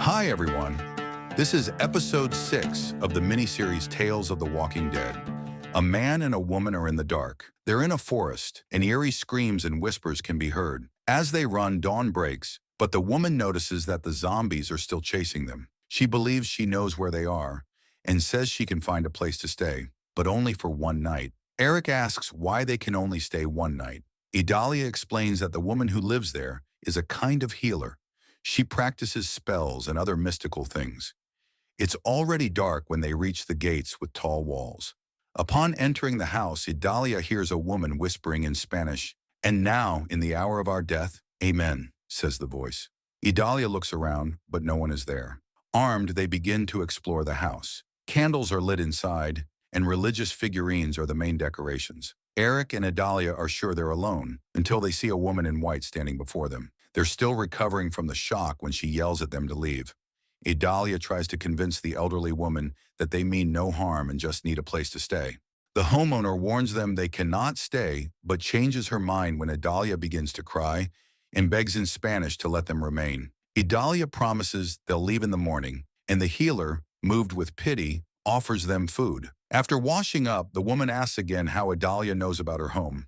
Hi, everyone. This is episode 6 of the miniseries Tales of the Walking Dead. A man and a woman are in the dark. They're in a forest, and eerie screams and whispers can be heard. As they run, dawn breaks, but the woman notices that the zombies are still chasing them. She believes she knows where they are and says she can find a place to stay, but only for one night. Eric asks why they can only stay one night. Idalia explains that the woman who lives there is a kind of healer. She practices spells and other mystical things. It's already dark when they reach the gates with tall walls. Upon entering the house, Idalia hears a woman whispering in Spanish, "And now, in the hour of our death, amen," says the voice. Idalia looks around, but no one is there. Armed, they begin to explore the house. Candles are lit inside, and religious figurines are the main decorations. Eric and Idalia are sure they're alone, until they see a woman in white standing before them. They're still recovering from the shock when she yells at them to leave. Idalia tries to convince the elderly woman that they mean no harm and just need a place to stay. The homeowner warns them they cannot stay, but changes her mind when Idalia begins to cry and begs in Spanish to let them remain. Idalia promises they'll leave in the morning, and the healer, moved with pity, offers them food. After washing up, the woman asks again how Idalia knows about her home.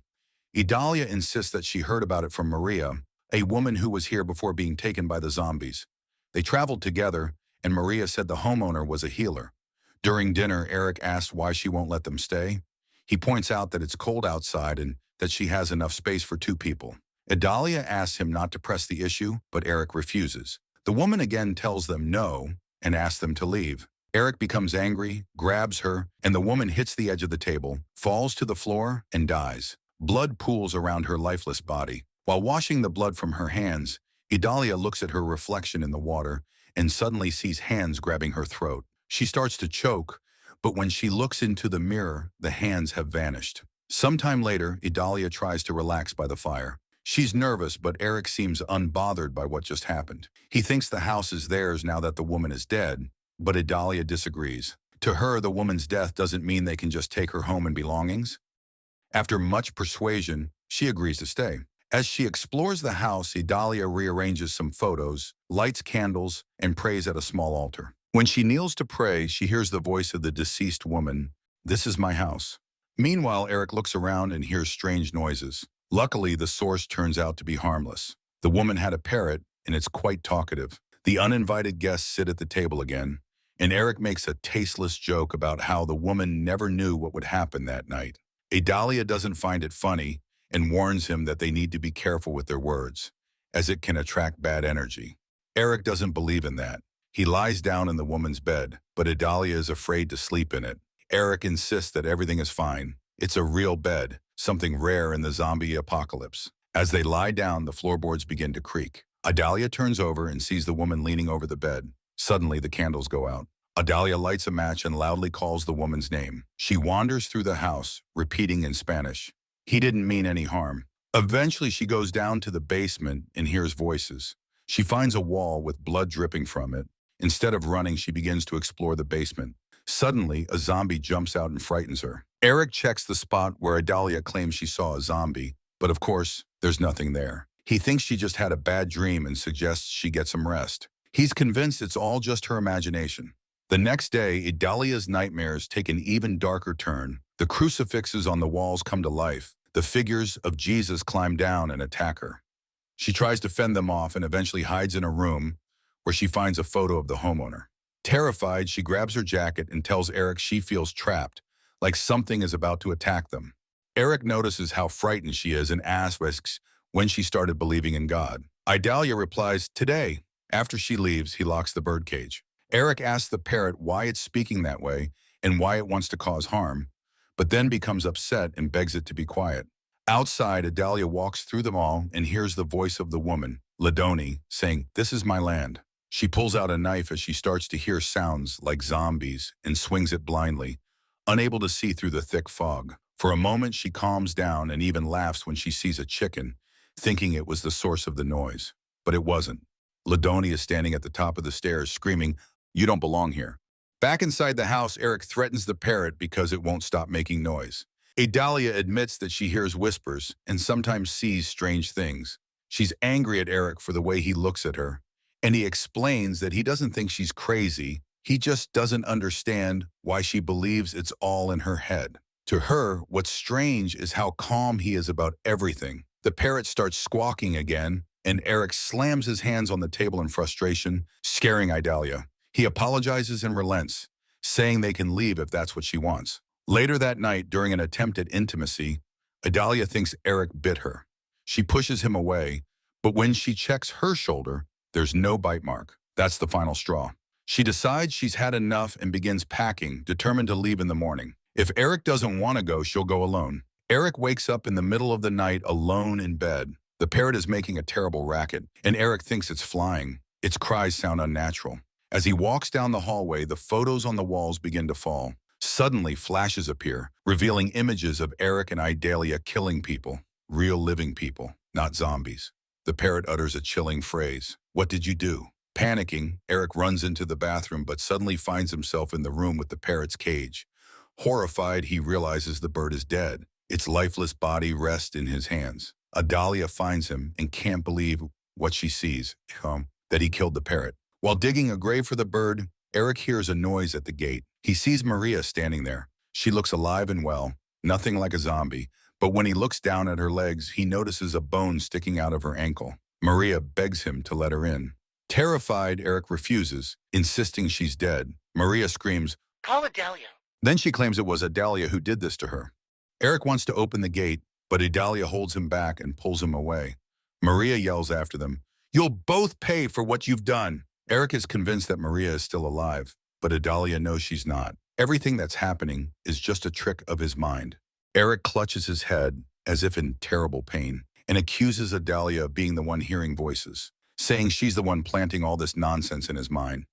Idalia insists that she heard about it from Maria, a woman who was here before being taken by the zombies. They traveled together, and Maria said the homeowner was a healer. During dinner, Eric asks why she won't let them stay. He points out that it's cold outside and that she has enough space for 2 people. Idalia asks him not to press the issue, but Eric refuses. The woman again tells them no and asks them to leave. Eric becomes angry, grabs her, and the woman hits the edge of the table, falls to the floor, and dies. Blood pools around her lifeless body. While washing the blood from her hands, Idalia looks at her reflection in the water and suddenly sees hands grabbing her throat. She starts to choke, but when she looks into the mirror, the hands have vanished. Sometime later, Idalia tries to relax by the fire. She's nervous, but Eric seems unbothered by what just happened. He thinks the house is theirs now that the woman is dead, but Idalia disagrees. To her, the woman's death doesn't mean they can just take her home and belongings. After much persuasion, she agrees to stay. As she explores the house, Idalia rearranges some photos, lights candles, and prays at a small altar. When she kneels to pray, she hears the voice of the deceased woman, "This is my house." Meanwhile, Eric looks around and hears strange noises. Luckily, the source turns out to be harmless. The woman had a parrot, and it's quite talkative. The uninvited guests sit at the table again, and Eric makes a tasteless joke about how the woman never knew what would happen that night. Idalia doesn't find it funny, and warns him that they need to be careful with their words, as it can attract bad energy. Eric doesn't believe in that. He lies down in the woman's bed, but Idalia is afraid to sleep in it. Eric insists that everything is fine. It's a real bed, something rare in the zombie apocalypse. As they lie down, the floorboards begin to creak. Idalia turns over and sees the woman leaning over the bed. Suddenly, the candles go out. Idalia lights a match and loudly calls the woman's name. She wanders through the house, repeating in Spanish, "He didn't mean any harm." Eventually, she goes down to the basement and hears voices. She finds a wall with blood dripping from it. Instead of running, she begins to explore the basement. Suddenly, a zombie jumps out and frightens her. Eric checks the spot where Idalia claims she saw a zombie, but of course, there's nothing there. He thinks she just had a bad dream and suggests she get some rest. He's convinced it's all just her imagination. The next day, Idalia's nightmares take an even darker turn. The crucifixes on the walls come to life. The figures of Jesus climb down and attack her. She tries to fend them off and eventually hides in a room where she finds a photo of the homeowner. Terrified, she grabs her jacket and tells Eric she feels trapped, like something is about to attack them. Eric notices how frightened she is and asks when she started believing in God. Idalia replies, "Today." After she leaves, he locks the birdcage. Eric asks the parrot why it's speaking that way and why it wants to cause harm, but then becomes upset and begs it to be quiet. Outside, Idalia walks through them all and hears the voice of the woman, Ladoni, saying, "This is my land." She pulls out a knife as she starts to hear sounds like zombies and swings it blindly, unable to see through the thick fog. For a moment, she calms down and even laughs when she sees a chicken, thinking it was the source of the noise. But it wasn't. Ladoni is standing at the top of the stairs, screaming, "You don't belong here." Back inside the house, Eric threatens the parrot because it won't stop making noise. Idalia admits that she hears whispers and sometimes sees strange things. She's angry at Eric for the way he looks at her And he explains that he doesn't think she's crazy. He just doesn't understand why she believes it's all in her head. To her, what's strange is how calm he is about everything. The parrot starts squawking again, and Eric slams his hands on the table in frustration, scaring Idalia. He apologizes and relents, saying they can leave if that's what she wants. Later that night, during an attempt at intimacy, Idalia thinks Eric bit her. She pushes him away, but when she checks her shoulder, there's no bite mark. That's the final straw. She decides she's had enough and begins packing, determined to leave in the morning. If Eric doesn't want to go, she'll go alone. Eric wakes up in the middle of the night alone in bed. The parrot is making a terrible racket, and Eric thinks it's flying. Its cries sound unnatural. As he walks down the hallway, the photos on the walls begin to fall. Suddenly, flashes appear, revealing images of Eric and Idalia killing people. Real living people, not zombies. The parrot utters a chilling phrase. "What did you do?" Panicking, Eric runs into the bathroom but suddenly finds himself in the room with the parrot's cage. Horrified, he realizes the bird is dead. Its lifeless body rests in his hands. Idalia finds him and can't believe what she sees, that he killed the parrot. While digging a grave for the bird, Eric hears a noise at the gate. He sees Maria standing there. She looks alive and well, nothing like a zombie, but when he looks down at her legs, he notices a bone sticking out of her ankle. Maria begs him to let her in. Terrified, Eric refuses, insisting she's dead. Maria screams, "Call Adelia." Then she claims it was Idalia who did this to her. Eric wants to open the gate, but Idalia holds him back and pulls him away. Maria yells after them, "You'll both pay for what you've done." Eric is convinced that Maria is still alive, but Idalia knows she's not. Everything that's happening is just a trick of his mind. Eric clutches his head as if in terrible pain and accuses Idalia of being the one hearing voices, saying she's the one planting all this nonsense in his mind.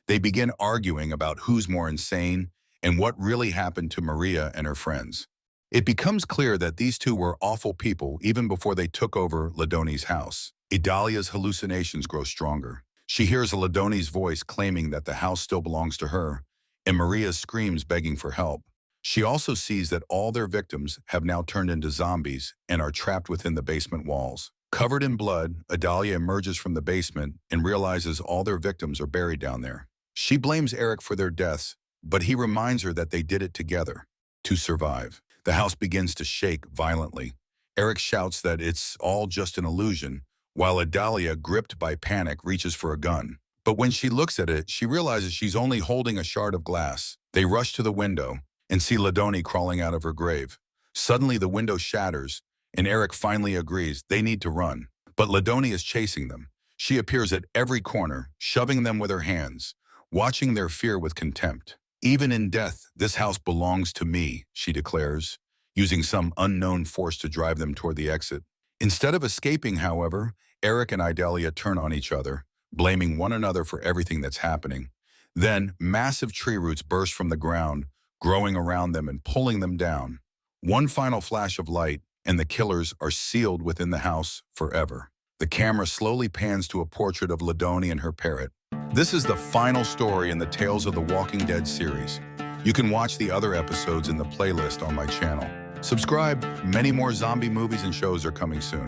They begin arguing about who's more insane and what really happened to Maria and her friends. It becomes clear that these two were awful people even before they took over Ladoni's house. Idalia's hallucinations grow stronger. She hears Ladoni's voice claiming that the house still belongs to her, and Maria screams begging for help. She also sees that all their victims have now turned into zombies and are trapped within the basement walls. Covered in blood, Idalia emerges from the basement and realizes all their victims are buried down there. She blames Eric for their deaths, but he reminds her that they did it together to survive. The house begins to shake violently. Eric shouts that it's all just an illusion, while Idalia, gripped by panic, reaches for a gun. But when she looks at it, she realizes she's only holding a shard of glass. They rush to the window and see Ladoni crawling out of her grave. Suddenly, the window shatters, and Eric finally agrees they need to run. But Ladoni is chasing them. She appears at every corner, shoving them with her hands, watching their fear with contempt. "Even in death, this house belongs to me," she declares, using some unknown force to drive them toward the exit. Instead of escaping, however, Eric and Idalia turn on each other, blaming one another for everything that's happening. Then, massive tree roots burst from the ground, growing around them and pulling them down. One final flash of light, and the killers are sealed within the house forever. The camera slowly pans to a portrait of Ladoni and her parrot. This is the final story in the Tales of the Walking Dead series. You can watch the other episodes in the playlist on my channel. Subscribe, many more zombie movies and shows are coming soon.